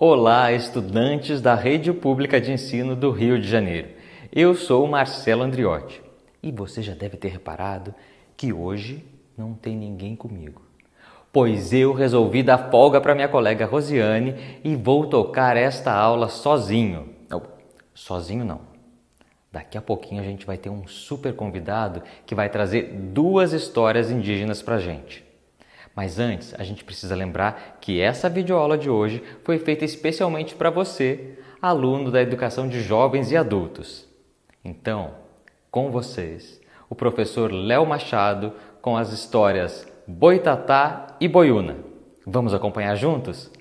Olá, estudantes da Rede Pública de Ensino do Rio de Janeiro. Eu sou o Marcelo Andriotti e você já deve ter reparado que hoje não tem ninguém comigo, pois eu resolvi dar folga para minha colega Rosiane e vou tocar esta aula sozinho. Não, sozinho não. Daqui a pouquinho a gente vai ter um super convidado que vai trazer 2 histórias indígenas para a gente. Mas antes, a gente precisa lembrar que essa videoaula de hoje foi feita especialmente para você, aluno da Educação de Jovens e Adultos. Então, com vocês, o professor Léo Machado com as histórias Boitatá e Boiúna. Vamos acompanhar juntos?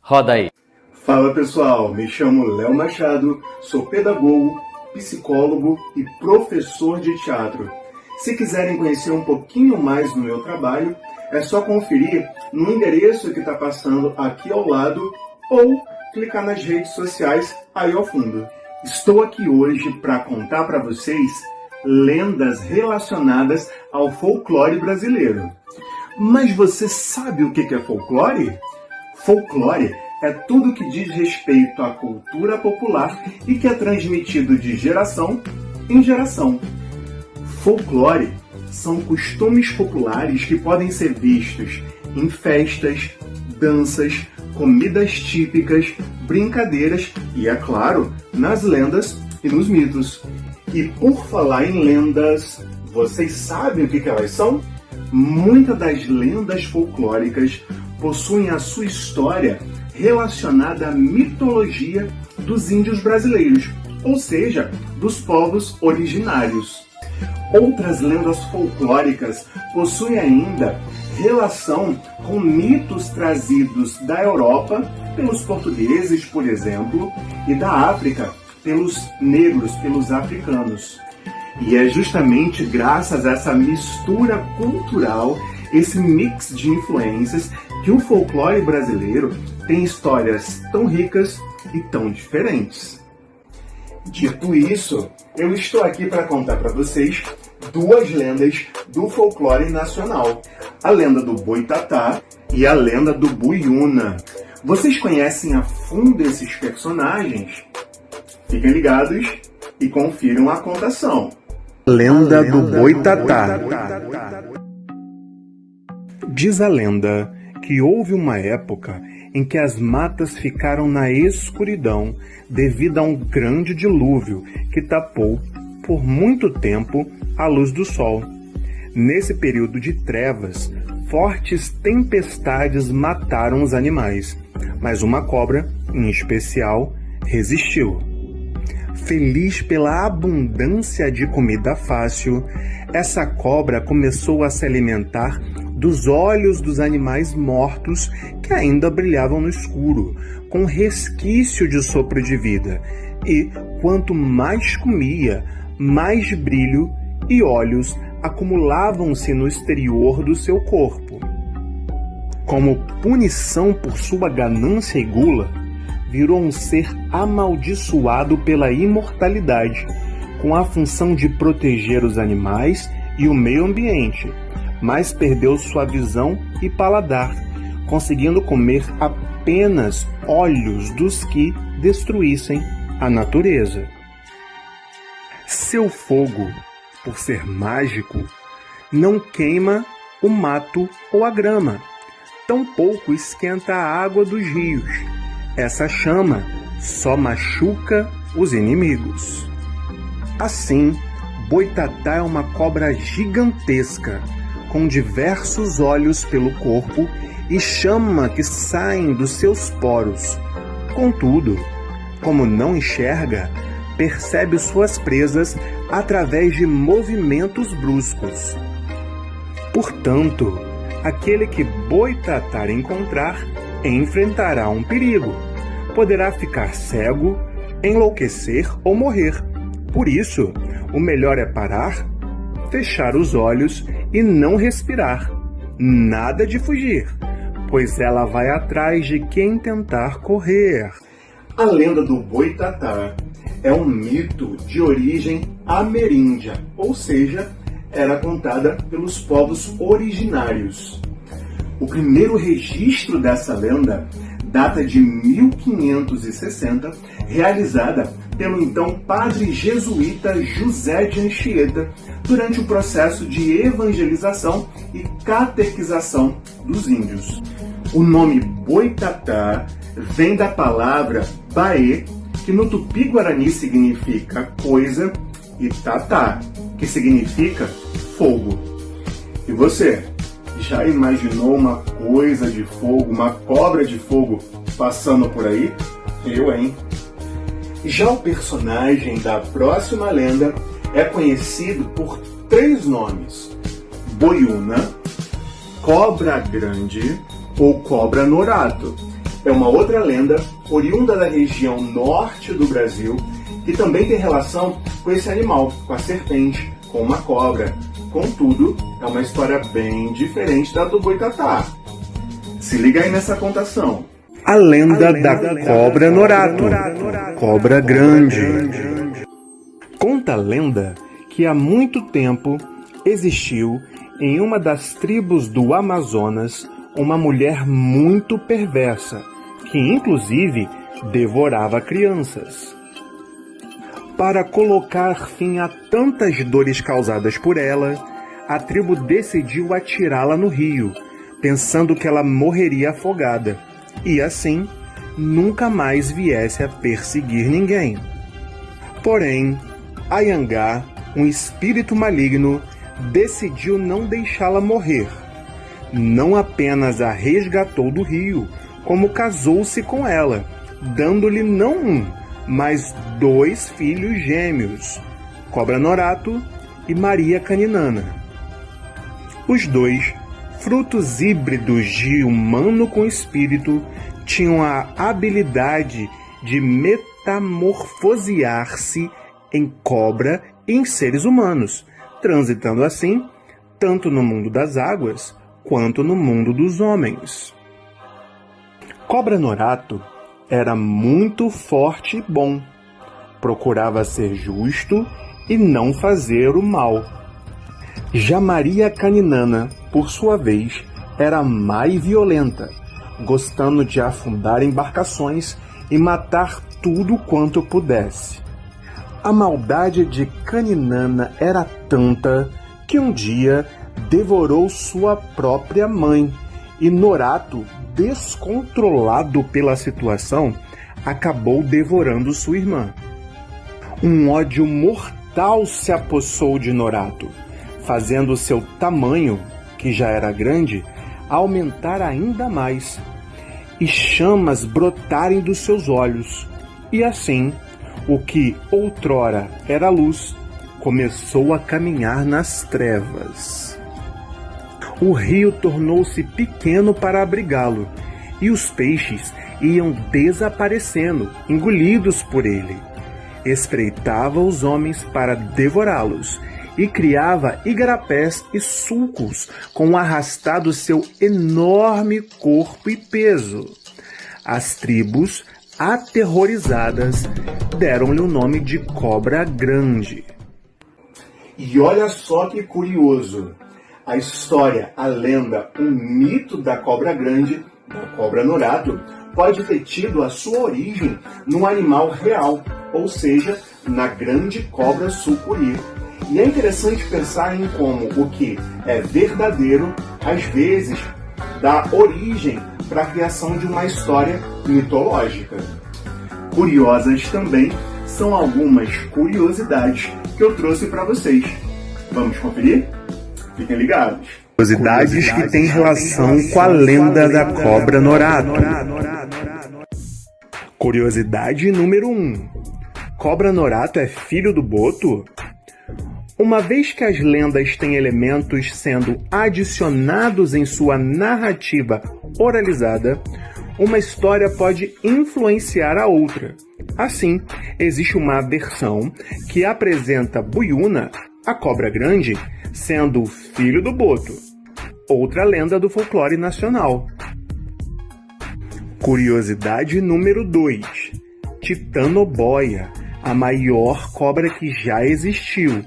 Roda aí! Fala pessoal, me chamo Léo Machado, sou pedagogo, psicólogo e professor de teatro. Se quiserem conhecer um pouquinho mais do meu trabalho, é só conferir no endereço que está passando aqui ao lado ou clicar nas redes sociais aí ao fundo. Estou aqui hoje para contar para vocês lendas relacionadas ao folclore brasileiro. Mas você sabe o que é folclore? Folclore é tudo que diz respeito à cultura popular e que é transmitido de geração em geração. Folclore são costumes populares que podem ser vistos em festas, danças, comidas típicas, brincadeiras e, é claro, nas lendas e nos mitos. E por falar em lendas, vocês sabem o que elas são? Muitas das lendas folclóricas possuem a sua história relacionada à mitologia dos índios brasileiros, ou seja, dos povos originários. Outras lendas folclóricas possuem ainda relação com mitos trazidos da Europa pelos portugueses, por exemplo, e da África pelos negros, pelos africanos. E é justamente graças a essa mistura cultural, esse mix de influências, que o folclore brasileiro tem histórias tão ricas e tão diferentes. Dito isso, eu estou aqui para contar para vocês 2 lendas do folclore nacional, a lenda do Boitatá e a lenda do Boiúna. Vocês conhecem a fundo esses personagens? Fiquem ligados e confiram a contação. Lenda do Boitatá. Diz a lenda que houve uma época em que as matas ficaram na escuridão devido a um grande dilúvio que tapou por muito tempo a luz do sol. Nesse período de trevas, fortes tempestades mataram os animais, mas uma cobra, em especial, resistiu. Feliz pela abundância de comida fácil, essa cobra começou a se alimentar dos olhos dos animais mortos que ainda brilhavam no escuro, com resquício de sopro de vida. E quanto mais comia, mais brilho e olhos acumulavam-se no exterior do seu corpo. Como punição por sua ganância e gula, virou um ser amaldiçoado pela imortalidade, com a função de proteger os animais e o meio ambiente, mas perdeu sua visão e paladar, conseguindo comer apenas olhos dos que destruíssem a natureza. Seu fogo, por ser mágico, não queima o mato ou a grama, tampouco esquenta a água dos rios. Essa chama só machuca os inimigos. Assim, Boitatá é uma cobra gigantesca, com diversos olhos pelo corpo e chama que saem dos seus poros. Contudo, como não enxerga, percebe suas presas através de movimentos bruscos. Portanto, aquele que Boitatá encontrar enfrentará um perigo. Poderá ficar cego, enlouquecer ou morrer. Por isso, o melhor é parar, fechar os olhos e não respirar. Nada de fugir, pois ela vai atrás de quem tentar correr. A lenda do Boitatá é um mito de origem ameríndia, ou seja, era contada pelos povos originários. O primeiro registro dessa lenda data de 1560, realizada pelo então padre jesuíta José de Anchieta durante o processo de evangelização e catequização dos índios. O nome Boitatá vem da palavra baê, que no tupi-guarani significa coisa, e tatá, que significa fogo. E você, já imaginou uma coisa de fogo, uma cobra de fogo passando por aí? Eu, hein? Já o personagem da próxima lenda é conhecido por 3 nomes: Boiúna, Cobra Grande ou Cobra Norato. É uma outra lenda oriunda da região norte do Brasil que também tem relação com esse animal, com a serpente, com uma cobra. Contudo, é uma história bem diferente da do Boitatá. Se liga aí nessa contação. A lenda da Cobra Norato, Cobra Grande. Conta a lenda que há muito tempo existiu em uma das tribos do Amazonas uma mulher muito perversa, que inclusive devorava crianças. Para colocar fim a tantas dores causadas por ela, a tribo decidiu atirá-la no rio, pensando que ela morreria afogada, e assim nunca mais viesse a perseguir ninguém. Porém, Ayangá, um espírito maligno, decidiu não deixá-la morrer. Não apenas a resgatou do rio, como casou-se com ela, dando-lhe não um, mas 2 filhos gêmeos, Cobra Norato e Maria Caninana. Os 2, frutos híbridos de humano com espírito, tinham a habilidade de metamorfosear-se em cobra e em seres humanos, transitando assim tanto no mundo das águas quanto no mundo dos homens. Cobra Norato era muito forte e bom. Procurava ser justo e não fazer o mal. Já Maria Caninana, por sua vez, era má e violenta, gostando de afundar embarcações e matar tudo quanto pudesse. A maldade de Caninana era tanta que um dia devorou sua própria mãe, e Norato, descontrolado pela situação, acabou devorando sua irmã. Um ódio mortal se apossou de Norato, fazendo seu tamanho, que já era grande, aumentar ainda mais, e chamas brotarem dos seus olhos. E assim, o que outrora era luz, começou a caminhar nas trevas. O rio tornou-se pequeno para abrigá-lo, e os peixes iam desaparecendo, engolidos por ele. Espreitava os homens para devorá-los, e criava igarapés e sulcos com o arrastado seu enorme corpo e peso. As tribos, aterrorizadas, deram-lhe o nome de Cobra Grande. E olha só que curioso! A história, a lenda, o mito da Cobra Grande, da Cobra Norato, pode ter tido a sua origem num animal real, ou seja, na grande cobra sucuri. E é interessante pensar em como o que é verdadeiro, às vezes, dá origem para a criação de uma história mitológica. Curiosas também são algumas curiosidades que eu trouxe para vocês. Vamos conferir? Fiquem ligados. Curiosidades que têm relação com a lenda da Cobra Norato. Curiosidade número 1. Cobra Norato é filho do Boto? Uma vez que as lendas têm elementos sendo adicionados em sua narrativa oralizada, uma história pode influenciar a outra. Assim, existe uma versão que apresenta Boiúna, a cobra grande, sendo o filho do Boto. Outra lenda do folclore nacional. Curiosidade número 2. Titanoboia, a maior cobra que já existiu.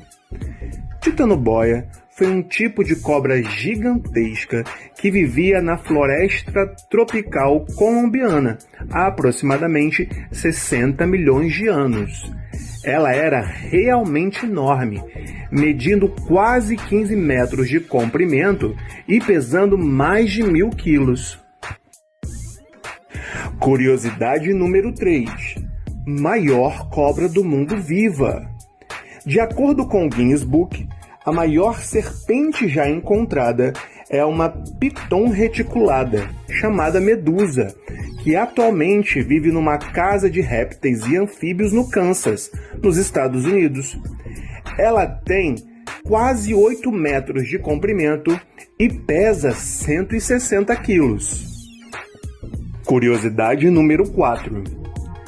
Titanoboia foi um tipo de cobra gigantesca que vivia na floresta tropical colombiana há aproximadamente 60 milhões de anos. Ela era realmente enorme, medindo quase 15 metros de comprimento e pesando mais de 1.000 quilos. Curiosidade número 3. Maior cobra do mundo viva. De acordo com o Guinness Book, a maior serpente já encontrada é uma piton reticulada, chamada medusa, que atualmente vive numa casa de répteis e anfíbios no Kansas, nos Estados Unidos. Ela tem quase 8 metros de comprimento e pesa 160 quilos. Curiosidade número 4.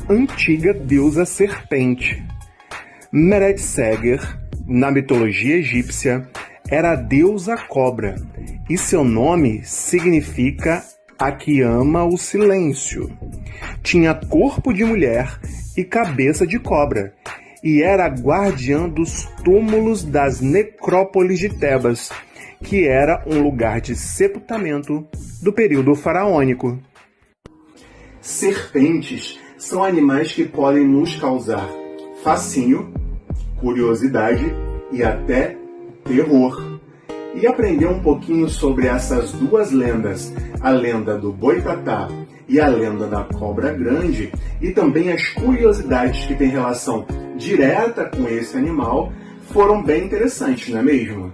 Antiga deusa serpente. Meret Seger, na mitologia egípcia, era a deusa cobra, e seu nome significa a que ama o silêncio. Tinha corpo de mulher e cabeça de cobra, e era a guardiã dos túmulos das necrópolis de Tebas, que era um lugar de sepultamento do período faraônico. Serpentes são animais que podem nos causar fascínio, curiosidade e até terror. E aprender um pouquinho sobre essas duas lendas, a lenda do boitatá e a lenda da cobra grande, e também as curiosidades que têm relação direta com esse animal, foram bem interessantes, não é mesmo?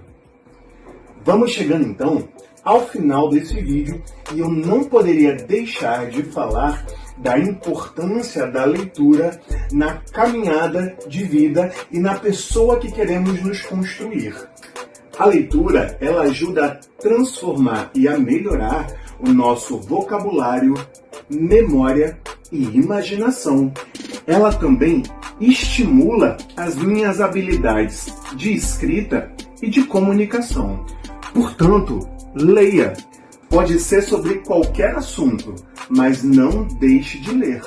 Vamos chegando então ao final desse vídeo, e eu não poderia deixar de falar da importância da leitura na caminhada de vida e na pessoa que queremos nos construir. A leitura, ela ajuda a transformar e a melhorar o nosso vocabulário, memória e imaginação. Ela também estimula as minhas habilidades de escrita e de comunicação. Portanto, leia. Pode ser sobre qualquer assunto, mas não deixe de ler.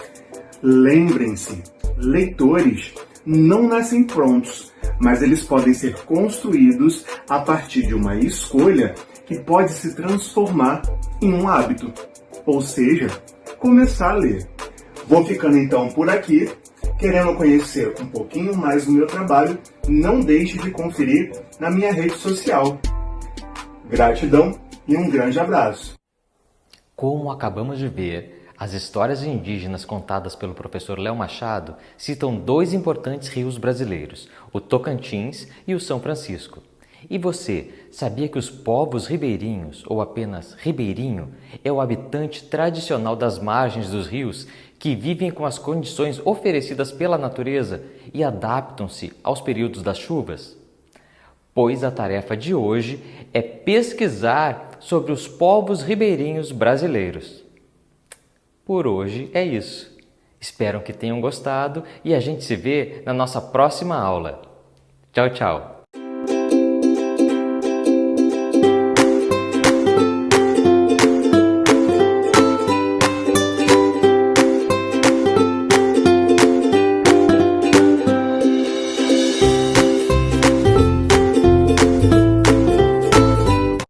Lembrem-se, leitores não nascem prontos, mas eles podem ser construídos a partir de uma escolha que pode se transformar em um hábito, ou seja, começar a ler. Vou ficando então por aqui. Querendo conhecer um pouquinho mais do meu trabalho, não deixe de conferir na minha rede social. Gratidão e um grande abraço. Como acabamos de ver, as histórias indígenas contadas pelo professor Léo Machado citam dois importantes rios brasileiros, o Tocantins e o São Francisco. E você sabia que os povos ribeirinhos, ou apenas ribeirinho, é o habitante tradicional das margens dos rios que vivem com as condições oferecidas pela natureza e adaptam-se aos períodos das chuvas? Pois a tarefa de hoje é pesquisar sobre os povos ribeirinhos brasileiros. Por hoje é isso. Espero que tenham gostado e a gente se vê na nossa próxima aula. Tchau, tchau!